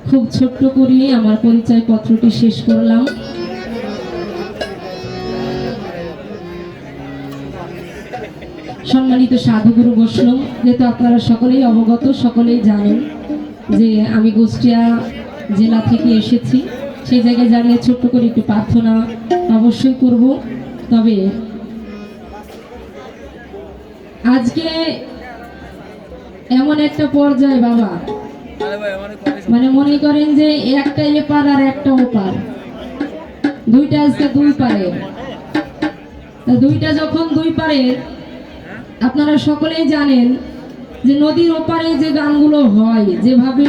খুব ছোট্ট করে আমার পরিচয় পত্রটি শেষ করলাম। সম্মানিত সাধুগুরু বৈষ্ণব, যেহেতু আপনারা সকলেই অবগত, সকলেই জানেন যে আমি কুষ্টিয়া জেলা থেকে এসেছি, সেই জায়গায় জানিয়ে ছোট্ট করে একটু প্রার্থনা অবশ্যই করব। তবে আজকে এমন একটা পর্যায়ে বাবা, মানে মনে করেন যে একটা এপার আর একটা ওপার, দুইটা আজকে দুই পারের। দুইটা যখন দুই পারের, আপনারা সকলেই জানেন যে নদীর ওপারে যে গানগুলো হয়, যেভাবে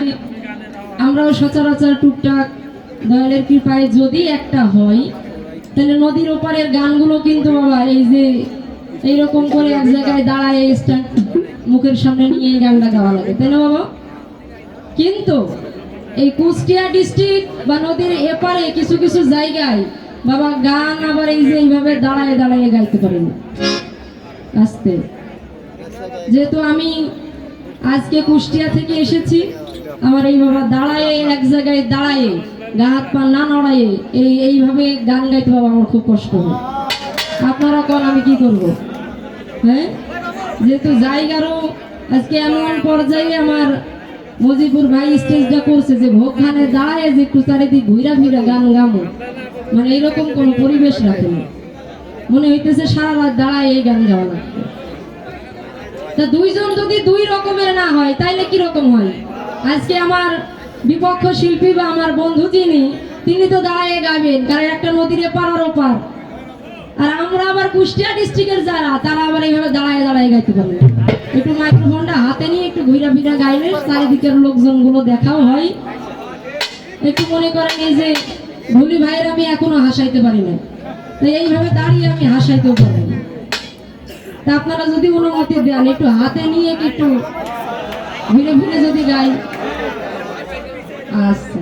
আমরাও সচরাচর টুকটাক দয়ালের কৃপায় যদি একটা হয়, তাহলে নদীর ওপারের গানগুলো কিন্তু বাবা এই যে এইরকম করে এক জায়গায় দাঁড়ায় স্ট্যান্ড মুখের সামনে নিয়ে গানটা গাওয়া লাগে, তাই না বাবা? কিন্তু এই কুষ্টিয়া ডিস্ট্রিক্ট বা নদীর এপারে কিছু কিছু জায়গায় বাবা গান আবার এই যে এইভাবে দাঁড়ায় দাঁড়ায় গাইতে পারেন আস্তে। যেহেতু আমি আজকে কুষ্টিয়া থেকে এসেছি, আমার এই বাবা দাঁড়ায় এক জায়গায় দাঁড়ায় গা হাত পা না নড়ায় এইভাবে গান গাইতে বাবা আমার খুব কষ্ট হয়। আপনারা কোন আমি কি করব? হ্যাঁ, যেহেতু জায়গারও আজকে এমন পর্যায়ে আমার মজিবুর ভাই স্টেজটা করছে যে ভোগখানে দাঁড়ায় যে একটু চারিদিক ঘুরা ফিরা গান গামো, মানে এইরকম কোন পরিবেশ রাখেনি, মনে হইতেছে সারা রাত দাঁড়ায় এই গান গাওয়া লাগবে। তা দুইজন যদি দুই রকমের না হয় তাইলে কি রকম হয়? আজকে আমার বিপক্ষ শিল্পী বা আমার বন্ধু তিনি তো দাঁড়ায় গাবেন, কারণ একটা নদীর এপার আর ওপার, আর আমরা আবার কুষ্টিয়া ডিস্ট্রিক্টের যারা, তারা আবার এইভাবে দাঁড়ায় দাঁড়ায় গাইতে পারবে। একটু মাইক্রোফোনটা হাতে নিয়ে একটু ঘুরা ফিরা গাইলে চারিদিকের লোকজন গুলো দেখাও হয়। একটু মনে করেন এই যে ভুলি ভাইয়ের আমি এখনো হাসাইতে পারি না, তাই এইভাবে দাঁড়িয়ে আমি হাসাইতেও পারি না। তা আপনারা যদি অনুমতি দেন, একটু হাতে নিয়ে একটু ঘুরে ফিরে যদি গাই। আচ্ছা,